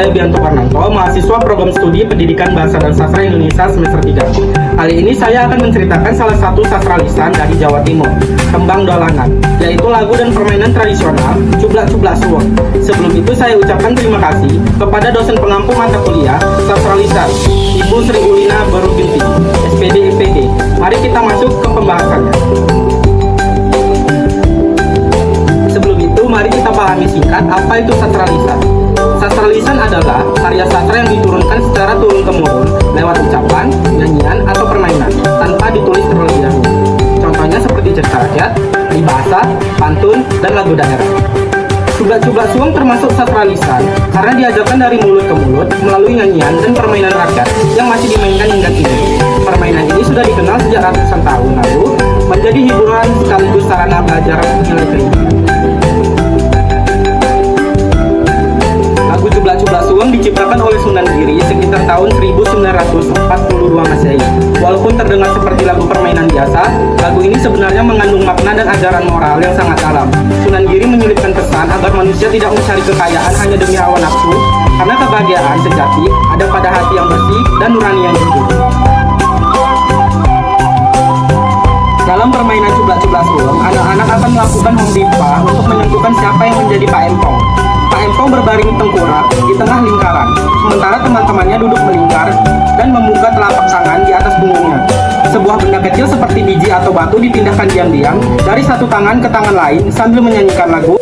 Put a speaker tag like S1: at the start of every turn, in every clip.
S1: saya Bianto Karnanto, mahasiswa program studi Pendidikan Bahasa dan Sastra Indonesia semester 3. Kali ini saya akan menceritakan salah satu sastra lisan dari Jawa Timur, Tembang Dolanan, yaitu lagu dan permainan tradisional Cublak-Cublak Suweng. Sebelum itu saya ucapkan terima kasih kepada dosen pengampu mata kuliah Sastra Lisan, Ibu Sri Ulina Barubinti, SPD IPG. Mari kita masuk ke pembahasannya. Mari kita pahami singkat apa itu sastra lisan. Sastra lisan adalah karya sastra yang diturunkan secara turun-temurun lewat ucapan, nyanyian, atau permainan tanpa ditulis terlebih dahulu. Contohnya seperti cerita rakyat, peribahasa, pantun, dan lagu daerah. Cublak-Cublak Suweng termasuk sastra lisan karena diajarkan dari mulut ke mulut melalui nyanyian dan permainan rakyat yang masih dimainkan hingga kini. Permainan ini sudah dikenal sejak ratusan tahun lalu, menjadi hiburan sekaligus sarana belajar nilai kehidupan. Lagu Cublak-Cublak Suweng diciptakan oleh Sunan Giri sekitar tahun 1942 Masehi. Walaupun terdengar seperti lagu permainan biasa, lagu ini sebenarnya mengandung makna dan ajaran moral yang sangat dalam. Sunan Giri menyelipkan pesan agar manusia tidak mencari kekayaan hanya demi hawa nafsu, karena kebahagiaan sejati ada pada hati yang bersih dan nurani yang hidup. Dalam permainan Cublak-Cublak Suweng, anak-anak akan melakukan homdipa untuk menentukan siapa yang menjadi Pak Empong. Pak Empong berbaring tengkurap di tengah lingkaran, sementara teman-temannya duduk melingkar dan membuka telapak tangan di atas punggungnya. Sebuah benda kecil seperti biji atau batu dipindahkan diam-diam dari satu tangan ke tangan lain sambil menyanyikan lagu.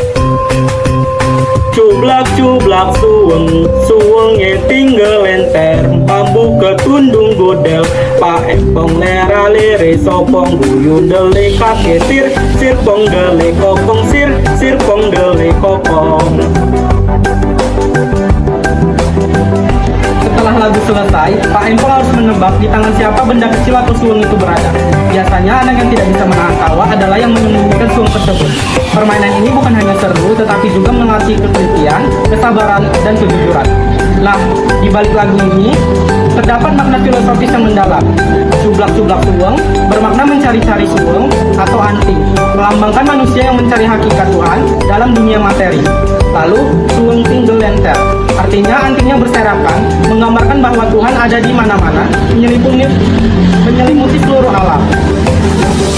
S1: Cublak-cublak suweng, suwengnya tinggal lenter, bambu ketundung godel, Pak Empong lera lere sopong guyun dele kake sir, sirpong dele kopong sir, sirpong dele kopong. Setelah lagu selesai, Pak Empong harus menebak di tangan siapa benda kecil atau suweng itu berada. Biasanya anak yang tidak bisa menahan tawa adalah yang menyembunyikan suweng tersebut. Permainan ini bukan hanya seru, tetapi juga melatih ketelitian, kesabaran, dan kejujuran. Nah, di balik lagu ini, terdapat makna filosofis yang mendalam. Cublak-Cublak Suweng bermakna mencari-cari suweng atau anting, melambangkan manusia yang mencari hakikat Tuhan dalam dunia materi. Lalu, suweng tinggal lenter, artinya antingnya berserakan, menggambarkan bahwa Tuhan ada di mana-mana, menyelimuti seluruh alam.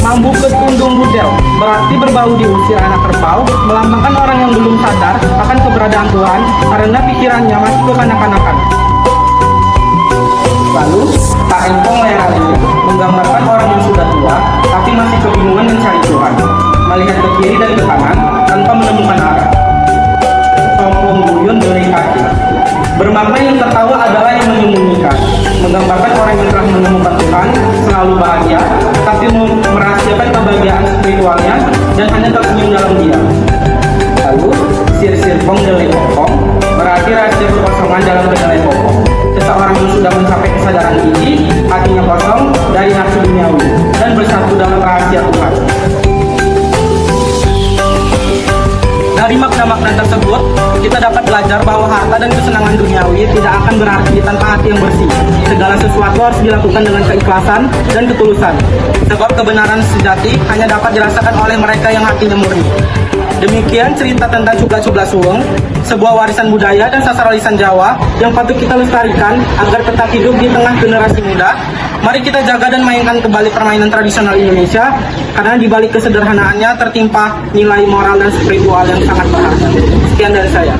S1: Mambu ketundung budel berarti berbau diusir anak kerbau, melambangkan orang yang belum sadar akan keberadaan Tuhan karena pikirannya masih kekanak-kanakan. Lalu, Pak Empong lera-lere menggambarkan orang yang sudah tua tapi masih kebingungan mencari Tuhan, melihat ke kiri dan ke kanan tanpa menemukan arah. Sompong guyun dari kaki bermakna yang tertawa adalah yang menyembunyikan, menggambarkan orang yang telah menemukan Tuhan selalu bahagia tapi merahasiakan kebahagiaan spiritualnya dan hanya tersenyum dalam diam. Lalu, sir-sirpong dele kopong berarti rahasia kekosongan dalam kedelai kopong. Seseorang yang sudah mencapai kesadaran tinggi, hatinya kosong dari nafsu duniawi dan bersatu dalam rahasia Tuhan. Dari makna-makna tersebut, kita dapat belajar bahwa harta dan kesenangan duniawi tidak akan berarti tanpa hati yang bersih. Segala sesuatu harus dilakukan dengan keikhlasan dan ketulusan, sebab kebenaran sejati hanya dapat dirasakan oleh mereka yang hatinya murni. Demikian cerita tentang Cublak-Cublak Suweng, sebuah warisan budaya dan sastra lisan Jawa yang patut kita lestarikan agar tetap hidup di tengah generasi muda. Mari kita jaga dan mainkan kembali permainan tradisional Indonesia, karena di balik kesederhanaannya tertimpa nilai moral dan spiritual yang sangat berharga. Sekian dari saya.